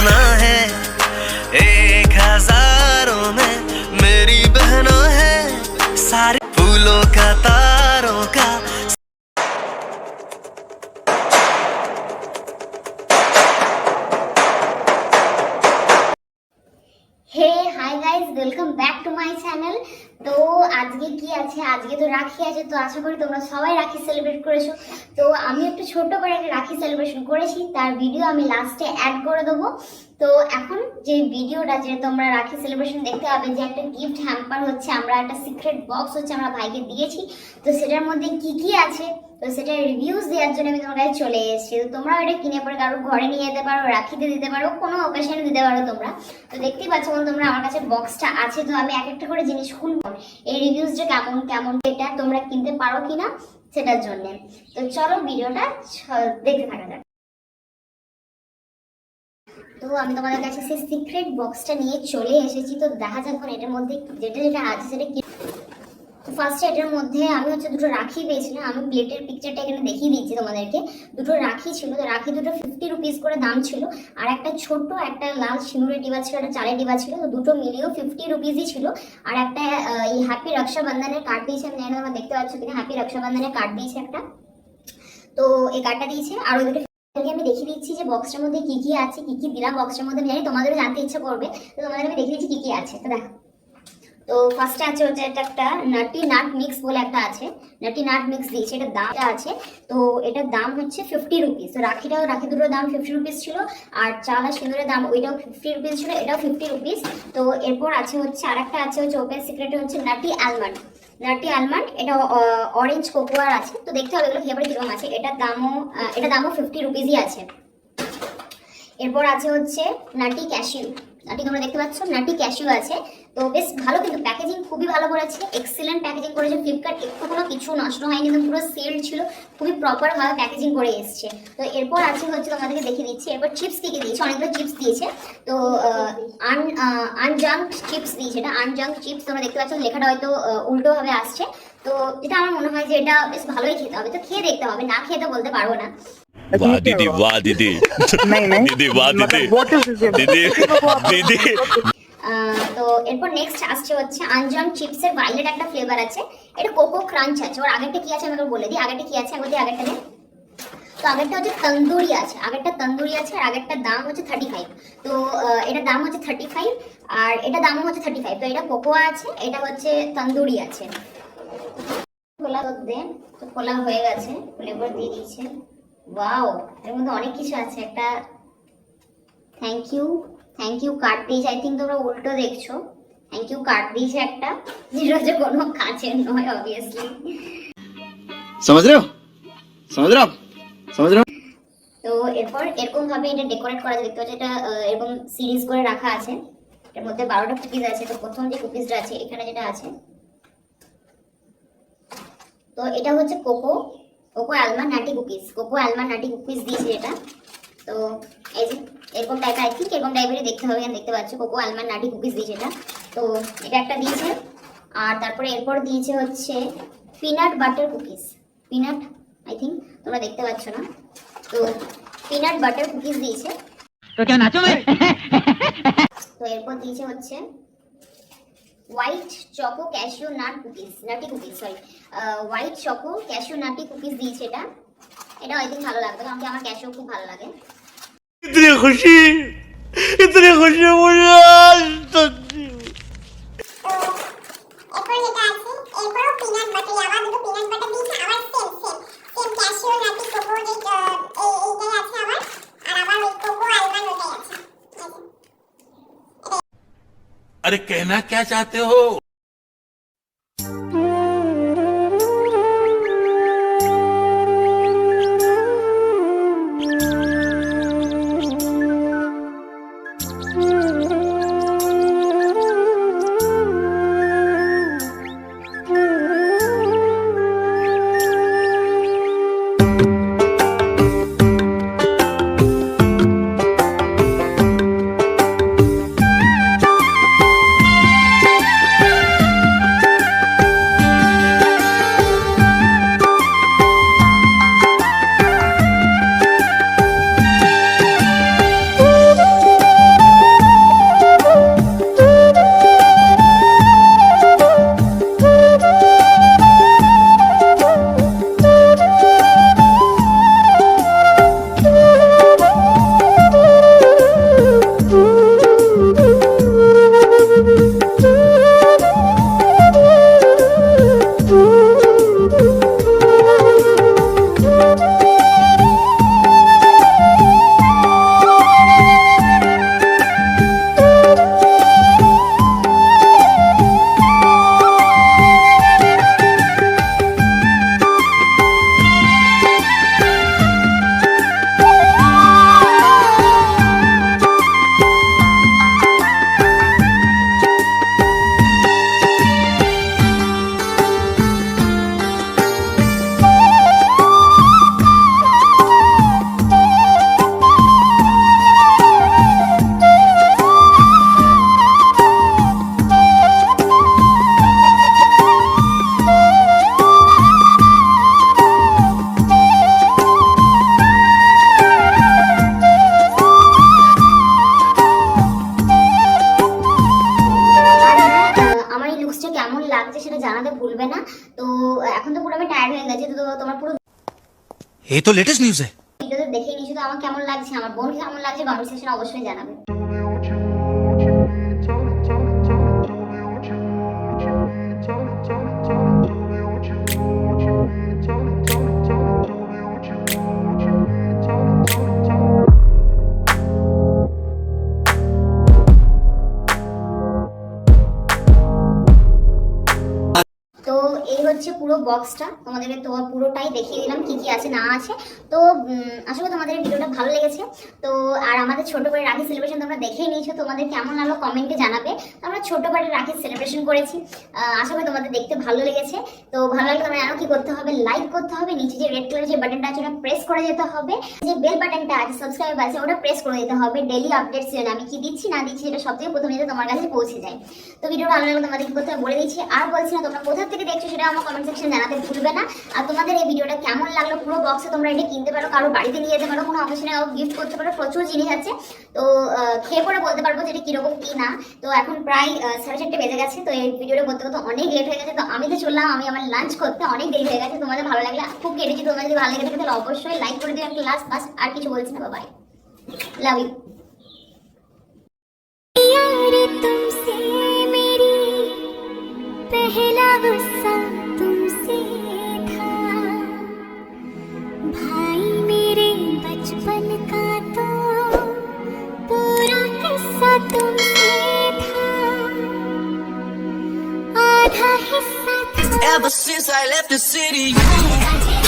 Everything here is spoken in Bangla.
बहना है, एक हजारों में मेरी बहना है, सारे फूलों का तारों का। Hey hi guys, welcome back to my channel. তো আজকে কি আছে, আজকে তো রাখি আছে। তো আশা করি তোমরা সবাই রাখি সেলিব্রেট করেছো। তো আমি একটু ছোট্ট করে একটা রাখি সেলিব্রেশন করেছি, তার ভিডিও আমি লাস্টে অ্যাড করে দেবো। তো এখন যে ভিডিওটা, যে তোমরা রাখি সেলিব্রেশন দেখতে পাবে, যে একটা গিফট হ্যাম্পার হচ্ছে, আমরা একটা সিক্রেট বক্স হচ্ছে আমরা ভাইকে দিয়েছি। তো সেটার মধ্যে কি কি আছে, তো সেটা রিভিউজ দেওয়ার জন্য আমি তোমার কাছে চলে এসেছি। তো তোমরা এটা কিনে পরে কারো ঘরে নিয়ে যেতে পারো, রাখিতে দিতে পারো, কোনো অকেশনে দিতে পারো তোমরা। তো দেখতেই পাচ্ছ তোমরা আমার কাছে বক্সটা আছে। তো আমি এক একটা করে জিনিস খুলবো, এই রিভিউজটা কেমন কেমন, এটা তোমরা কিনতে পারো কিনা সেটার জন্য। তো চলো ভিডিওটা দেখতে থাকা যাক। তো আমি তোমাদের কাছে সেই সিক্রেট বক্সটা নিয়ে চলে এসেছি। তো দেখা যাক এটার মধ্যে যেটা যেটা আছে সেটা কি। ফার্স্টে এটার মধ্যে আমি হচ্ছে দুটো রাখি পেয়েছিলাম। আমি প্লেটের পিকচারটা এখানে দেখিয়ে দিচ্ছি তোমাদেরকে। দুটো রাখি ছিল, তো রাখি দুটো 50 রুপিস করে দাম ছিল। আর একটা ছোট্ট একটা লাল সিঁদুরের ডিবা ছিল, একটা চালের ডিবা ছিল। তো দুটো মিলিয়েও 50 রুপিসই ছিল। আর একটা এই হ্যাপি রক্ষাবন্ধনের কার্ড দিয়েছে, আমি জানি না তোমরা দেখতে পাচ্ছ কিনা, হ্যাপি রক্ষাবন্ধনের কার্ড দিয়েছে একটা। তো এই কার্ডটা দিয়েছে। আর ওই দুটো আমি দেখিয়ে দিচ্ছি যে বক্সটার মধ্যে কি কি আছে, কি কি দিলাম বক্সটার মধ্যে। আমি জানি তোমাদেরও জানতে ইচ্ছা করবে, তো তোমাদের আমি দেখিয়ে দিচ্ছি কি কি আছে। তো দেখো, তো ফার্স্টে আছে হচ্ছে এটা একটা নাটি নাট মিক্স বলে একটা আছে, নাটি নাট মিক্স দিয়েছে। এটার দামটা আছে, তো এটার দাম হচ্ছে 50 রুপিস। তো রাখি দুটোর দাম 50 রুপিস ছিল। আর চাল আর সিঁদুরের দাম ওইটাও 50 রুপিস ছিল, এটাও 50 রুপিস। তো এরপর আছে হচ্ছে আরেকটা আছে হচ্ছে ওপেন সিক্রেটে হচ্ছে নাটি আলমন্ড। নাটি আলমন্ড এটা অরেঞ্জ কোকোয়ার আছে। তো দেখতে হবে এগুলো খেয়ে পরে কিরকম আছে। এটার দামও 50 রুপিসই আছে। এরপর আছে হচ্ছে নাটি ক্যাশিউ। নাটি তোমরা দেখতে পাচ্ছ, নাটি ক্যাশিউ আছে। তো বেশ ভালো, কিন্তু প্যাকেজিং খুবই ভালো করেছে, এক্সিলেন্ট প্যাকেজিং করেছে ফ্লিপকার্ট। একটু কোনো কিছু নষ্ট হয়নি, কিন্তু পুরো সিল্ড ছিল, খুবই প্রপার ভাবে প্যাকেজিং করে এসছে। তো এরপর আছে হচ্ছে তোমাদেরকে দেখিয়ে দিচ্ছি এরপর চিপস কি কি দিয়েছে। অনেকগুলো চিপস দিয়েছে। তো আনজাঙ্ক চিপস দিয়েছে। এটা আনজাঙ্ক চিপস, তোমরা দেখতে পাচ্ছ লেখাটা হয়তো উল্টো ভাবে আসছে। তো এটা আমার মনে হয় যে এটা বেশ ভালোই খেতে হবে। তো খেয়ে দেখতে হবে, না খেয়ে তো বলতে পারবো না। वाह दीदी, वाह दीदी, दीदी वाह दीदी, दीदी दीदी। তো এরপর নেক্সট আসছে হচ্ছে আনজাম চিপসের ভাইলেট একটা ফ্লেভার আছে। এটা কোকো ক্রাঞ্চ আছে। ওর আগেরটা কি আছে আমি বলে দিই। আগেরটা কি আছে আমি বলি আগেরটা নেই। তো আগেরটা হচ্ছে তন্দুরি আছে, আগেরটা তন্দুরি আছে। আর আগেরটার দাম হচ্ছে 35। তো এটার দাম হচ্ছে 35, আর এটা দামও হচ্ছে 35। তো এটা কোকোয়া আছে, এটা হচ্ছে তন্দুরি আছে। খোলা দে, তো খোলা হয়ে গেছে, ফ্লেভার দিয়ে দিয়েছে। ওয়াও, এর মধ্যে অনেক কিছু আছে। একটা থ্যাংক ইউ কার্ড দিয়েছে। আই থিঙ্ক তোমরা উল্টো দেখছো। থ্যাংক ইউ কার্ড দিয়েছে একটা, যেটা হচ্ছে কোনো কাজের নয় অবভিয়াসলি। समझ रहे हो তো এরপর এরকম ভাবে এটা ডেকোরেট করা দেখতে পাচ্ছ। এটা এরকম সিরিজ করে রাখা আছে। এর মধ্যে 12টা কুকিজ আছে। তো প্রথম যে কুকিজটা আছে এখানে যেটা আছে, তো এটা হচ্ছে কোকো আলমন্ড নাটি কুকিজ। কোকো আলমন্ড নাটি কুকিজ দিয়েছে এটা। তো এই যে এরকম টাইপের, আই থিঙ্ক এরকম টাইপেরই দেখতে হবে। আমি দেখতে পাচ্ছি কোকো আলমন্ড নাটি কুকিজ দিয়েছে এটা। তো এটা একটা দিয়েছে। আর তারপরে এরপর দিয়েছে হচ্ছে peanut butter cookies. Peanut, I think তোমরা দেখতে পাচ্ছ না। তো পিনাট বাটার কুকিজ দিয়েছে। তো এরপর দিয়েছে হচ্ছে white choco cashew nutty cookies, sorry white choco cashew nutty cookies দিয়েছে এটা। এটা আই থিঙ্ক ভালো লাগবে, কারণ আমার ক্যাশিউ খুব ভালো লাগে। इतनी खुशी मुझे आज तक। अरे कहना क्या चाहते हो? এখন তো পুরো আমি টায়ার্ড হয়ে গেছি, তো তোমার পুরো ये तो लेटेस्ट न्यूज़ है। ভিডিওতে দেখেই নিয়েছো, তো আমার কেমন লাগছে, আমার বোনকে কেমন লাগছে কমেন্ট সেকশনে অবশ্যই জানাবে। তো এই হচ্ছে পুরো বক্সটা, তোমাদেরকে তো পুরোটাই দেখিয়ে দিলাম কি কি আছে না আছে। তো আশা করি তোমাদের ভিডিওটা ভালো লেগেছে। তো আর আমাদের ছোট করে রাখি সেলিব্রেশন তোমরা দেখেই নিয়েছো, তোমাদের কেমন লাগলো কমেন্টে জানাবে। তো আমরা ছোট করে রাখি সেলিব্রেশন করেছি, আশা করি তোমাদের দেখতে ভালো লেগেছে। তো ভালো লাগলে তোমরা আরো কি করতে হবে, লাইক করতে হবে, নিচে যে রেড কালারের যে বাটনটা আছে ওটা প্রেস করে যেতে হবে, যে বেল বাটনটা আছে সাবস্ক্রাইব আছে ওটা প্রেস করে দিতে হবে। ডেইলি আপডেটস জন্য আমি কি দিচ্ছি না দিচ্ছি এটা সবথেকে প্রথমে যাতে তোমার কাছে পৌঁছে যায়। তো ভিডিওটা ভালো লাগলে তোমাদের কি করতে হবে বলে দিচ্ছি, আর বলছি না তোমরা কোথা থেকে দেখছো সেটা আমার কমেন্ট সেকশন জানাতে ভুলবে না। আর তোমাদের এই ভিডিওটা কেমন লাগলো, পুরো বক্সে তোমরা এটা কিনতে পারো, কারো বাড়িতে নিয়ে যেতে পারো, কোনো অকেশনে গিফট করতে পারো, প্রচুর জিনিস আছে। তো খেয়ে পরে বলতে পারবো যে এটা কিরকম কি না। তো এখন প্রায় 4:30 বেজে গেছে, তো এই ভিডিওটা করতে করতে অনেক লেট হয়ে গেছে। তো আমি তো চললাম, আমি আমার লাঞ্চ করতে, অনেক দেরি হয়ে গেছে। তোমাদের ভালো লাগলে খুব কেটেছি, তোমাদের যদি ভালো লেগে থাকে তাহলে অবশ্যই লাইক করে দিও একটা লাস্ট। বাস আর কিছু বলছি না, বাই, লাভ ইউ। तुमसे मेरी पहला गुस्सा तुमसे था, भाई मेरे बचपन का तो पूरा किस्सा तुमसे था, आधा हिस्सा था Ever since I left the city, you